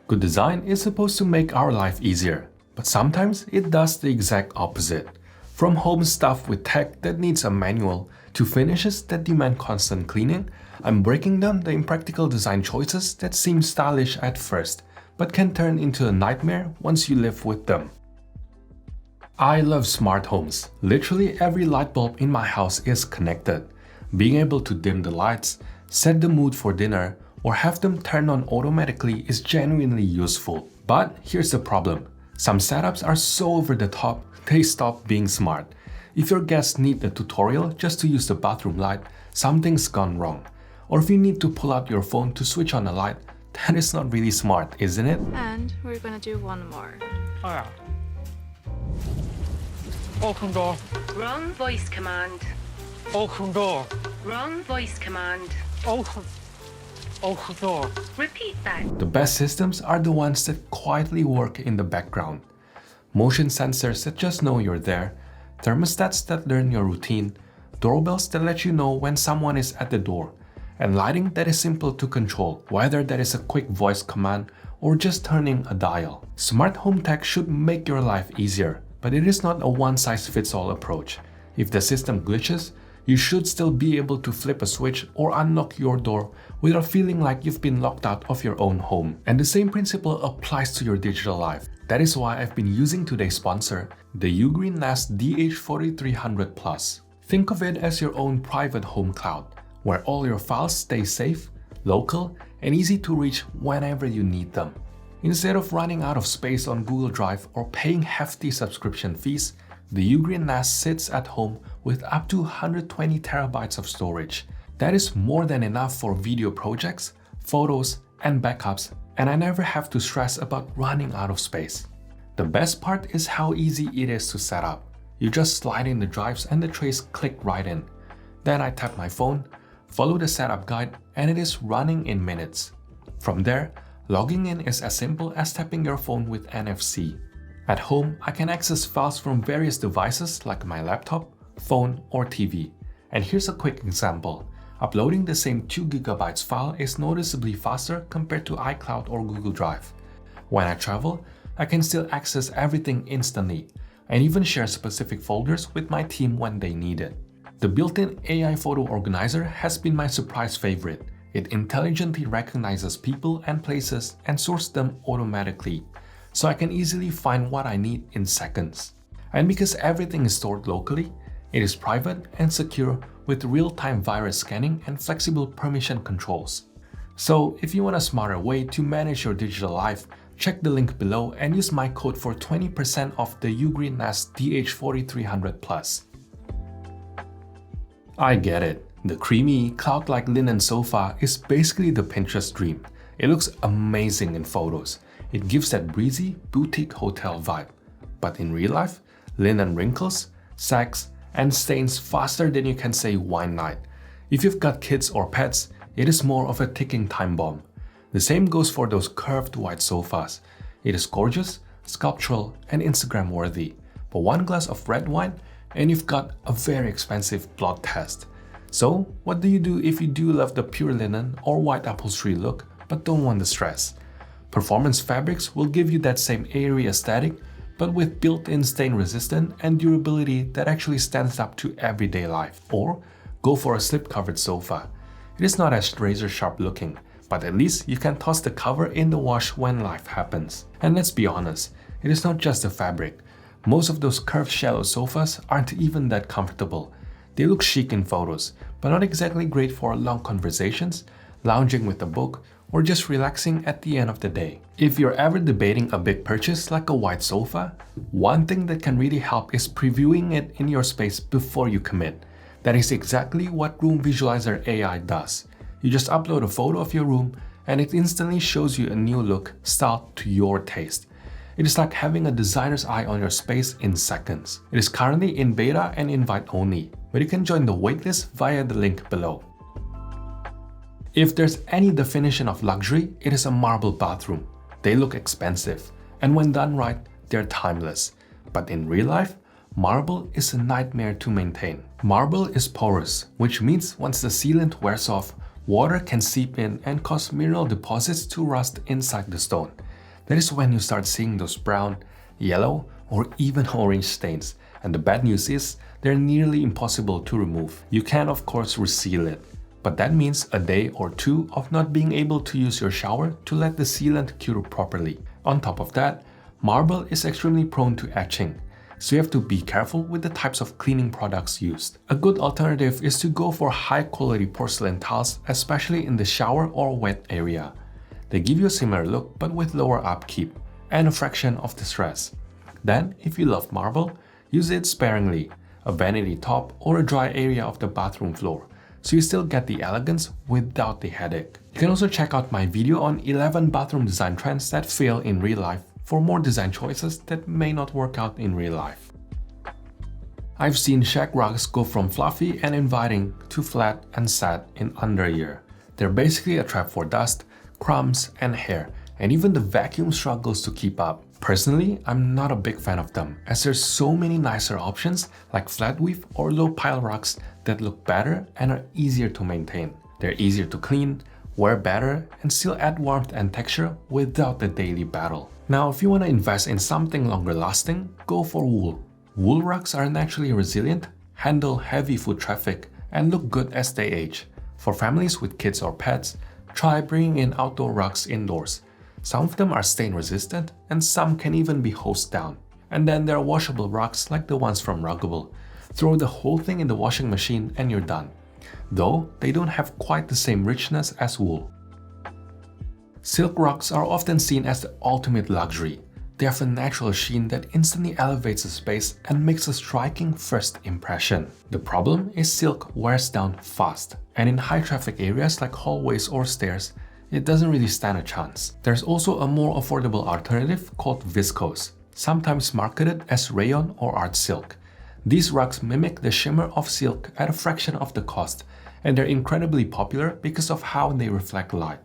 Good design is supposed to make our life easier, but sometimes it does the exact opposite. From home stuff with tech that needs a manual to finishes that demand constant cleaning, I'm breaking down the impractical design choices that seem stylish at first, but can turn into a nightmare once you live with them. I love smart homes. Literally every light bulb in my house is connected. Being able to dim the lights, set the mood for dinner, or have them turn on automatically is genuinely useful. But here's the problem. Some setups are so over the top, they stop being smart. If your guests need a tutorial just to use the bathroom light, something's gone wrong. Or if you need to pull out your phone to switch on a light, that is not really smart, isn't it? And we're gonna do one more. Oh yeah. Open door. Wrong voice command. Open door. Wrong voice command. Open door. Repeat that. The best systems are the ones that quietly work in the background. Motion sensors that just know you're there, thermostats that learn your routine, doorbells that let you know when someone is at the door, and lighting that is simple to control, whether that is a quick voice command or just turning a dial. Smart home tech should make your life easier, but it is not a one-size-fits-all approach. If the system glitches, you should still be able to flip a switch or unlock your door without feeling like you've been locked out of your own home. And the same principle applies to your digital life. That is why I've been using today's sponsor, the Ugreen Nest DH4300 Plus. Think of it as your own private home cloud, where all your files stay safe, local, and easy to reach whenever you need them. Instead of running out of space on Google Drive or paying hefty subscription fees, the Ugreen Nest sits at home with up to 120 terabytes of storage. That is more than enough for video projects, photos, and backups, and I never have to stress about running out of space. The best part is how easy it is to set up. You just slide in the drives and the trays click right in. Then I tap my phone, follow the setup guide, and it is running in minutes. From there, logging in is as simple as tapping your phone with NFC. At home, I can access files from various devices like my laptop, phone, or TV. And here's a quick example. Uploading the same 2GB file is noticeably faster compared to iCloud or Google Drive. When I travel, I can still access everything instantly, and even share specific folders with my team when they need it. The built-in AI photo organizer has been my surprise favorite. It intelligently recognizes people and places and sorts them automatically, so I can easily find what I need in seconds. And because everything is stored locally, it is private and secure with real-time virus scanning and flexible permission controls. So if you want a smarter way to manage your digital life, check the link below and use my code for 20% off the Ugreen Nest DH4300 Plus. I get it. The creamy, cloud-like linen sofa is basically the Pinterest dream. It looks amazing in photos. It gives that breezy, boutique hotel vibe. But in real life, linen wrinkles, sags, and stains faster than you can say wine night. If you've got kids or pets, it is more of a ticking time bomb. The same goes for those curved white sofas. It is gorgeous, sculptural, and Instagram worthy. But one glass of red wine and you've got a very expensive blood test. So what do you do if you do love the pure linen or white upholstery look but don't want the stress? Performance fabrics will give you that same airy aesthetic, but with built-in stain resistant and durability that actually stands up to everyday life. Or go for a slip-covered sofa. It is not as razor-sharp looking, but at least you can toss the cover in the wash when life happens. And let's be honest, it is not just the fabric. Most of those curved shallow sofas aren't even that comfortable. They look chic in photos, but not exactly great for long conversations, lounging with a book, or just relaxing at the end of the day. If you're ever debating a big purchase like a white sofa, one thing that can really help is previewing it in your space before you commit. That is exactly what Room Visualizer AI does. You just upload a photo of your room and it instantly shows you a new look styled to your taste. It is like having a designer's eye on your space in seconds. It is currently in beta and invite only, but you can join the waitlist via the link below. If there's any definition of luxury, it is a marble bathroom. They look expensive, and when done right, they're timeless. But in real life, marble is a nightmare to maintain. Marble is porous, which means once the sealant wears off, water can seep in and cause mineral deposits to rust inside the stone. That is when you start seeing those brown, yellow, or even orange stains. And the bad news is, they're nearly impossible to remove. You can of course reseal it, but that means a day or two of not being able to use your shower to let the sealant cure properly. On top of that, marble is extremely prone to etching, so you have to be careful with the types of cleaning products used. A good alternative is to go for high quality porcelain tiles, especially in the shower or wet area. They give you a similar look but with lower upkeep and a fraction of the stress. Then, if you love marble, use it sparingly, a vanity top or a dry area of the bathroom floor, so you still get the elegance without the headache. You can also check out my video on 11 bathroom design trends that fail in real life for more design choices that may not work out in real life. I've seen shag rugs go from fluffy and inviting to flat and sad in under a year. They're basically a trap for dust, crumbs, and hair, and even the vacuum struggles to keep up. Personally, I'm not a big fan of them, as there's so many nicer options like flat weave or low pile rugs that look better and are easier to maintain. They're easier to clean, wear better, and still add warmth and texture without the daily battle. Now, if you want to invest in something longer lasting, go for wool. Wool rugs are naturally resilient, handle heavy foot traffic, and look good as they age. For families with kids or pets, try bringing in outdoor rugs indoors. Some of them are stain resistant and some can even be hosed down. And then there are washable rugs like the ones from Ruggable. Throw the whole thing in the washing machine and you're done. Though they don't have quite the same richness as wool. Silk rugs are often seen as the ultimate luxury. They have a natural sheen that instantly elevates a space and makes a striking first impression. The problem is silk wears down fast, and in high traffic areas like hallways or stairs, it doesn't really stand a chance. There's also a more affordable alternative called viscose, sometimes marketed as rayon or art silk. These rugs mimic the shimmer of silk at a fraction of the cost, and they're incredibly popular because of how they reflect light.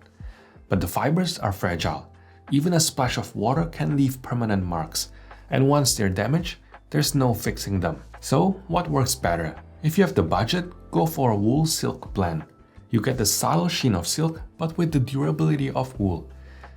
But the fibers are fragile. Even a splash of water can leave permanent marks, and once they're damaged, there's no fixing them. So what works better? If you have the budget, go for a wool-silk blend. You get the subtle sheen of silk, but with the durability of wool.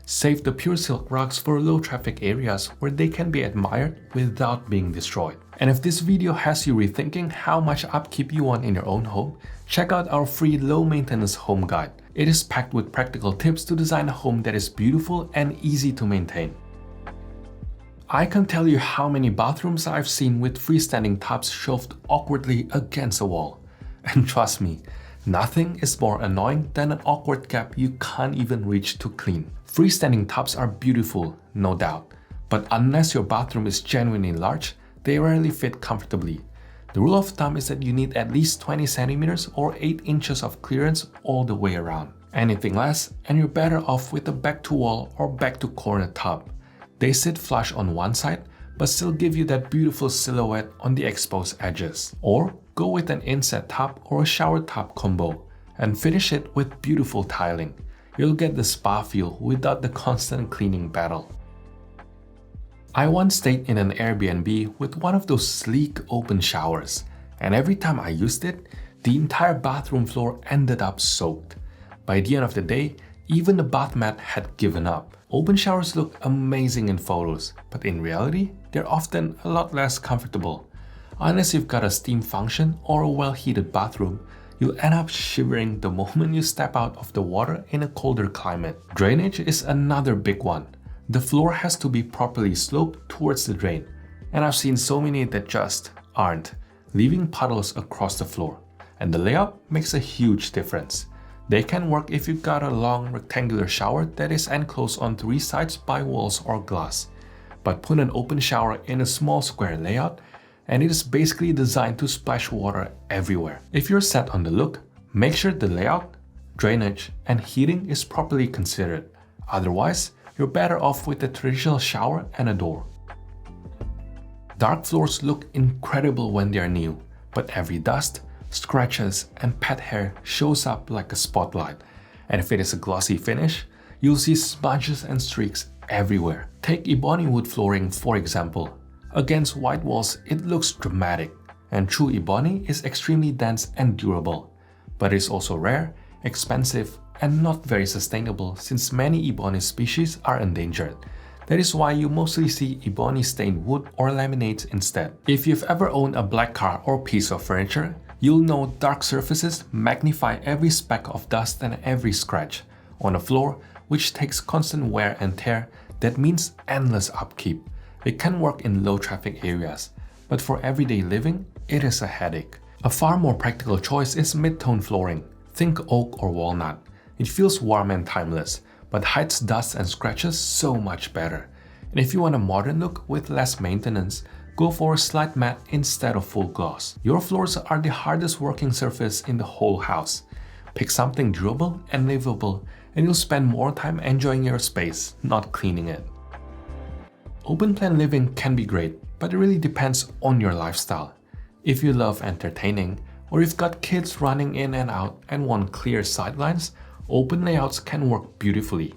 Save the pure silk rugs for low traffic areas where they can be admired without being destroyed. And if this video has you rethinking how much upkeep you want in your own home, check out our free low maintenance home guide. It is packed with practical tips to design a home that is beautiful and easy to maintain. I can't tell you how many bathrooms I've seen with freestanding tubs shoved awkwardly against a wall. And trust me, nothing is more annoying than an awkward gap you can't even reach to clean. Freestanding tubs are beautiful, no doubt, but unless your bathroom is genuinely large, they rarely fit comfortably. The rule of thumb is that you need at least 20 centimeters or 8 inches of clearance all the way around. Anything less, and you're better off with a back-to-wall or back-to-corner tub. They sit flush on one side, but still give you that beautiful silhouette on the exposed edges. Or go with an inset tub or a shower tub combo, and finish it with beautiful tiling. You'll get the spa feel without the constant cleaning battle. I once stayed in an Airbnb with one of those sleek open showers, and every time I used it, the entire bathroom floor ended up soaked. By the end of the day, even the bath mat had given up. Open showers look amazing in photos, but in reality, they're often a lot less comfortable. Unless you've got a steam function or a well-heated bathroom, you'll end up shivering the moment you step out of the water in a colder climate. Drainage is another big one. The floor has to be properly sloped towards the drain, and I've seen so many that just aren't, leaving puddles across the floor. And the layout makes a huge difference. They can work if you've got a long rectangular shower that is enclosed on 3 sides by walls or glass. But put an open shower in a small square layout, and it is basically designed to splash water everywhere. If you're set on the look, make sure the layout, drainage, and heating is properly considered. Otherwise, you're better off with a traditional shower and a door. Dark floors look incredible when they're new, but every dust, scratches, and pet hair shows up like a spotlight. And if it is a glossy finish, you'll see smudges and streaks everywhere. Take ebony wood flooring for example. Against white walls, it looks dramatic, and true ebony is extremely dense and durable, but it's also rare, expensive, and not very sustainable since many ebony species are endangered. That is why you mostly see ebony stained wood or laminates instead. If you've ever owned a black car or piece of furniture, you'll know dark surfaces magnify every speck of dust and every scratch. On a floor, which takes constant wear and tear, that means endless upkeep. It can work in low traffic areas, but for everyday living, it is a headache. A far more practical choice is mid-tone flooring. Think oak or walnut. It feels warm and timeless, but hides dust and scratches so much better. And if you want a modern look with less maintenance, go for a slide mat instead of full gloss. Your floors are the hardest working surface in the whole house. Pick something durable and livable, and you'll spend more time enjoying your space, not cleaning it. Open plan living can be great, but it really depends on your lifestyle. If you love entertaining, or you've got kids running in and out and want clear sidelines, open layouts can work beautifully.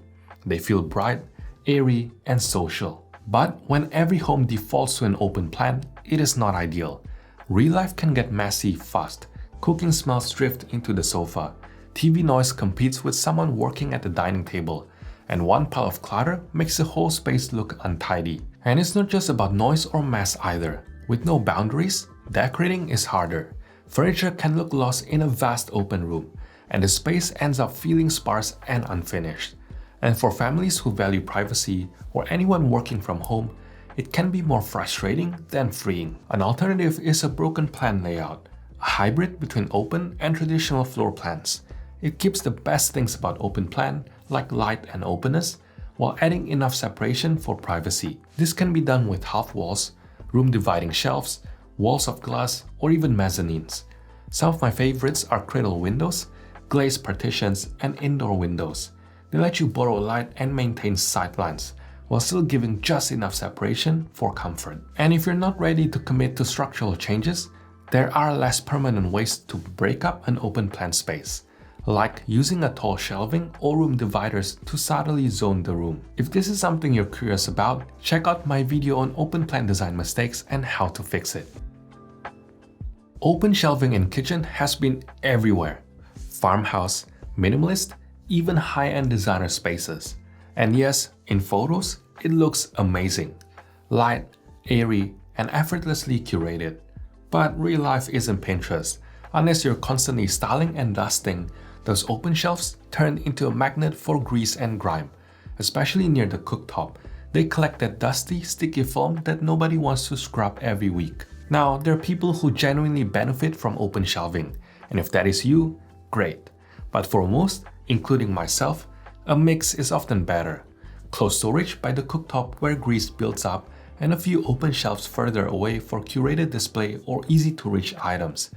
They feel bright, airy, and social. But when every home defaults to an open plan, it is not ideal. Real life can get messy fast. Cooking smells drift into the sofa. TV noise competes with someone working at the dining table. And one pile of clutter makes the whole space look untidy. And it's not just about noise or mess either. With no boundaries, decorating is harder. Furniture can look lost in a vast open room, and the space ends up feeling sparse and unfinished. And for families who value privacy or anyone working from home, it can be more frustrating than freeing. An alternative is a broken plan layout, a hybrid between open and traditional floor plans. It keeps the best things about open plan, like light and openness, while adding enough separation for privacy. This can be done with half walls, room dividing shelves, walls of glass, or even mezzanines. Some of my favorites are cradle windows, glazed partitions, and indoor windows. They let you borrow light and maintain sightlines, while still giving just enough separation for comfort. And if you're not ready to commit to structural changes, there are less permanent ways to break up an open plan space, like using a tall shelving or room dividers to subtly zone the room. If this is something you're curious about, check out my video on open plan design mistakes and how to fix it. Open shelving in kitchen has been everywhere. Farmhouse, minimalist, even high-end designer spaces. And yes, in photos, it looks amazing. Light, airy, and effortlessly curated. But real life isn't Pinterest. Unless you're constantly styling and dusting, those open shelves turn into a magnet for grease and grime. Especially near the cooktop, they collect that dusty, sticky foam that nobody wants to scrub every week. Now, there are people who genuinely benefit from open shelving, and if that is you, great. But for most, including myself, a mix is often better. Close storage by the cooktop where grease builds up, and a few open shelves further away for curated display or easy-to-reach items.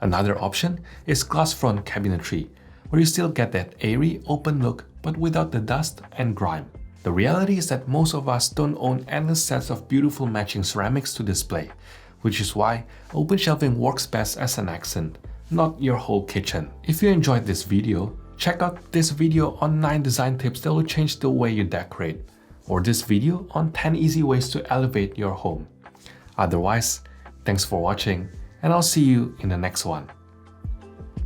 Another option is glass front cabinetry, where you still get that airy, open look but without the dust and grime. The reality is that most of us don't own endless sets of beautiful matching ceramics to display, which is why open shelving works best as an accent, not your whole kitchen. If you enjoyed this video, check out this video on 9 design tips that will change the way you decorate, or this video on 10 easy ways to elevate your home. Otherwise, thanks for watching, and I'll see you in the next one.